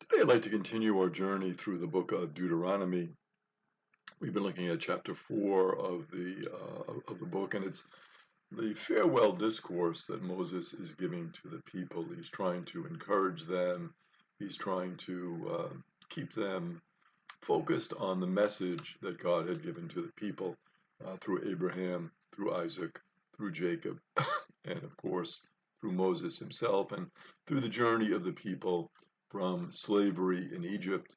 Today, I'd like to continue our journey through the book of Deuteronomy. We've been looking at chapter 4 of the book, and it's the farewell discourse that Moses is giving to the people. He's trying to encourage them. He's trying to keep them focused on the message that God had given to the people through Abraham, through Isaac, through Jacob, and of course through Moses himself, and through the journey of the people from slavery in Egypt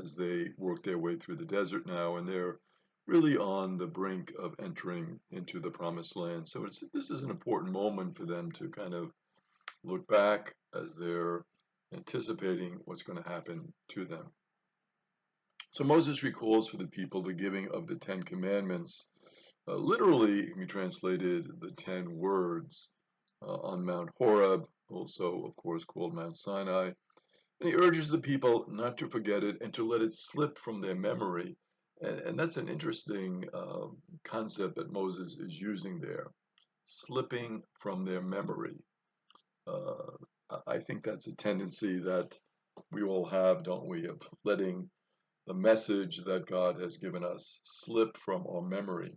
as they work their way through the desert now, and they're really on the brink of entering into the promised land. So this is an important moment for them to kind of look back as they're anticipating what's going to happen to them. So Moses recalls for the people the giving of the Ten Commandments. Literally, it can be translated the 10 words on Mount Horeb, also, of course, called Mount Sinai. And he urges the people not to forget it and to let it slip from their memory. And that's an interesting concept that Moses is using there, slipping from their memory. I think that's a tendency that we all have, don't we, of letting the message that God has given us slip from our memory.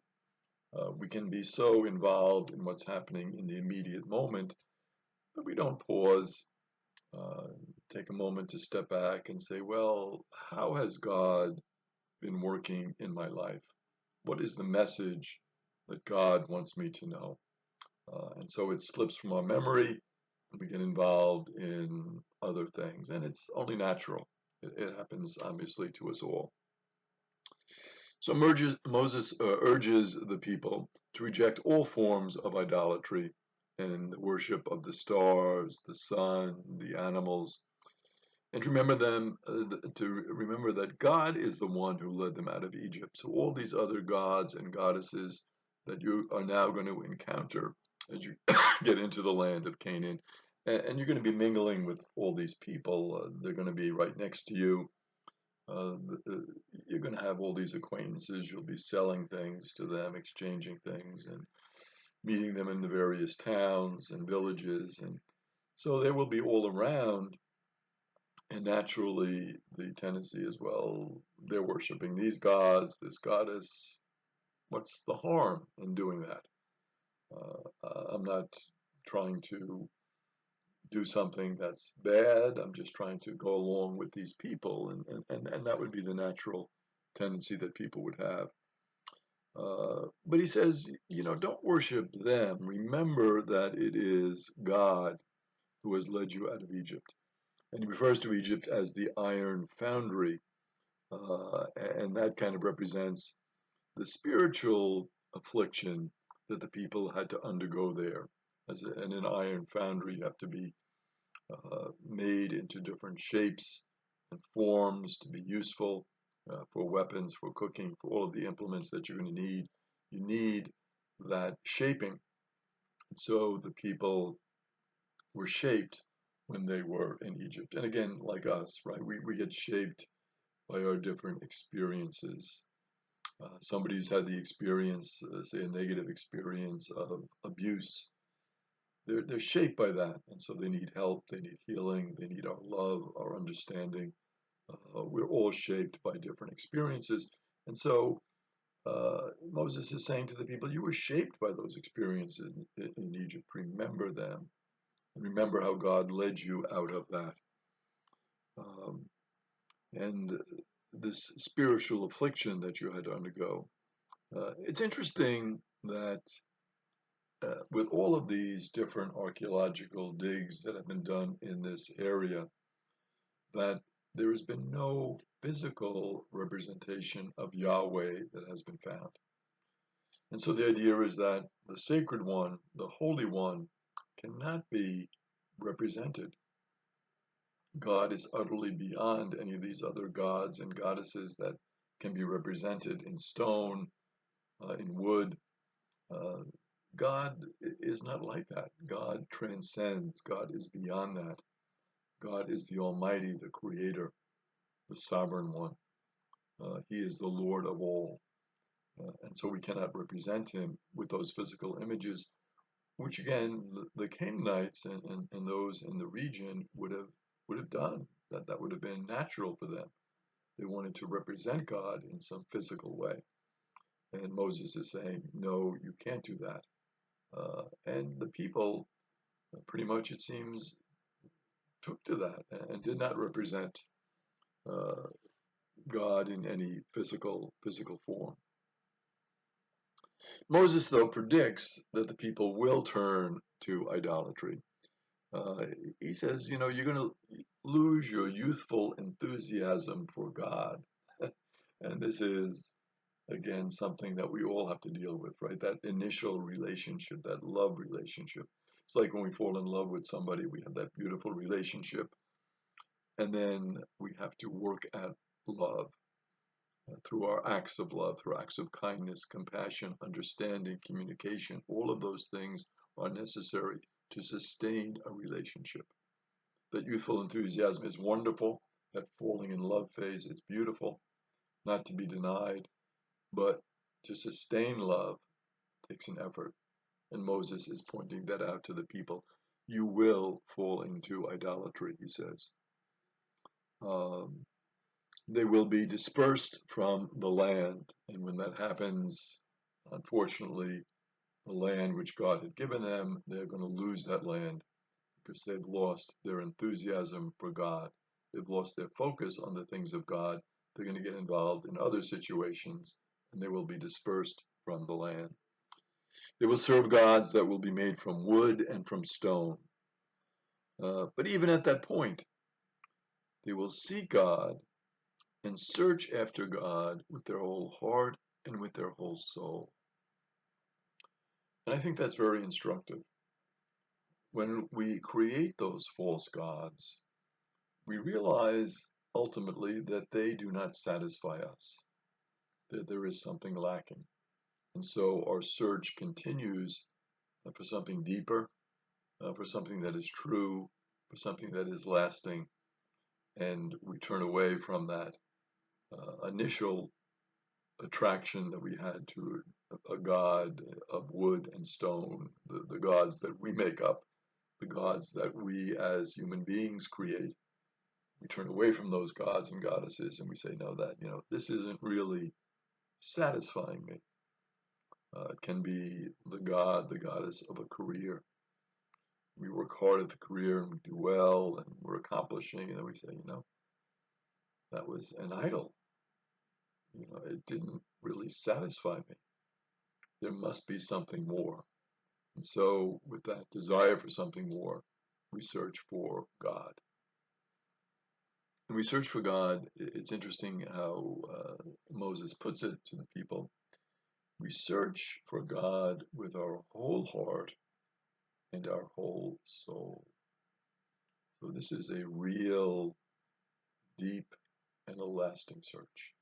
We can be so involved in what's happening in the immediate moment that we don't pause, take a moment to step back and say, well, how has God been working in my life? What is the message that God wants me to know? And so it slips from our memory, and we get involved in other things, and it's only natural. It happens, obviously, to us all. So Moses urges the people to reject all forms of idolatry and worship of the stars, the sun, the animals, and to remember that God is the one who led them out of Egypt. So all these other gods and goddesses that you are now going to encounter as you get into the land of Canaan, and you're going to be mingling with all these people. They're going to be right next to you. You're going to have all these acquaintances. You'll be selling things to them, exchanging things, and meeting them in the various towns and villages. And so they will be all around. And naturally, the tendency is, well, they're worshiping these gods, this goddess. What's the harm in doing that? I'm not trying to do something that's bad. I'm just trying to go along with these people, and that would be the natural tendency that people would have. But he says, don't worship them. Remember that it is God who has led you out of Egypt. And he refers to Egypt as the iron foundry, and that kind of represents the spiritual affliction that the people had to undergo there. In an iron foundry, you have to be made into different shapes and forms to be useful for weapons, for cooking, for all of the implements that you're going to need. You need that shaping. So the people were shaped when they were in Egypt. And again, like us, right, we get shaped by our different experiences. Somebody who's had the experience, say a negative experience of abuse, they're shaped by that, and so they need help, they need healing, they need our love, our understanding. We're all shaped by different experiences, and so Moses is saying to the people, you were shaped by those experiences in Egypt. Remember them, and remember how God led you out of that. And this spiritual affliction that you had to undergo. It's interesting that with all of these different archaeological digs that have been done in this area, that there has been no physical representation of Yahweh that has been found. And so the idea is that the sacred one, the holy one, cannot be represented. God is utterly beyond any of these other gods and goddesses that can be represented in stone, in wood. Uh, God is not like that. God transcends. God is beyond that. God is the Almighty, the Creator, the Sovereign One. He is the Lord of all. And so we cannot represent Him with those physical images, which again, the Canaanites and those in the region would have would have done. That would have been natural for them. They wanted to represent God in some physical way. And Moses is saying, no, you can't do that. And the people, pretty much it seems, took to that and did not represent uh, God in any physical form. Moses, though, predicts that the people will turn to idolatry. Uh, he says, you're going to lose your youthful enthusiasm for God. And this is, again, something that we all have to deal with, right? That initial relationship, that love relationship. It's like when we fall in love with somebody, we have that beautiful relationship, and then we have to work at love through our acts of love, through acts of kindness, compassion, understanding, communication. All of those things are necessary to sustain a relationship. That youthful enthusiasm is wonderful. That falling in love phase, it's beautiful, not to be denied. But to sustain love takes an effort. And Moses is pointing that out to the people. You will fall into idolatry, he says. They will be dispersed from the land. And when that happens, unfortunately, the land which God had given them, they're going to lose that land because they've lost their enthusiasm for God. They've lost their focus on the things of God. They're going to get involved in other situations, and they will be dispersed from the land. They will serve gods that will be made from wood and from stone. But even at that point, they will seek God and search after God with their whole heart and with their whole soul. And I think that's very instructive. When we create those false gods, we realize ultimately that they do not satisfy us, that there is something lacking. And so our search continues for something deeper, for something that is true, for something that is lasting, and we turn away from that initial attraction that we had to a god of wood and stone, the gods that we make up, the gods that we as human beings create. We turn away from those gods and goddesses and we say, no, this isn't really satisfying me. It can be the god, the goddess of a career. We work hard at the career and we do well and we're accomplishing, and then we say, that was an idol. It didn't really satisfy me. There must be something more. And so, with that desire for something more, we search for God. And we search for God. It's interesting how Moses puts it to the people. We search for God with our whole heart and our whole soul. So this is a real, deep, and a lasting search.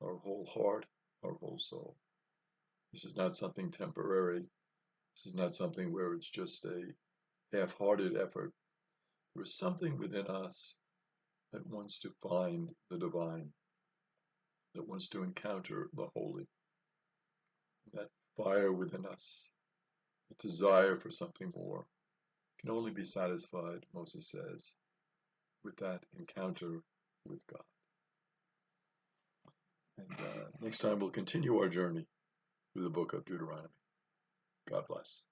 Our whole heart, our whole soul. This is not something temporary. This is not something where it's just a half-hearted effort. There is something within us that wants to find the divine, that wants to encounter the holy. That fire within us, the desire for something more, can only be satisfied, Moses says, with that encounter with God. And next time we'll continue our journey through the book of Deuteronomy. God bless.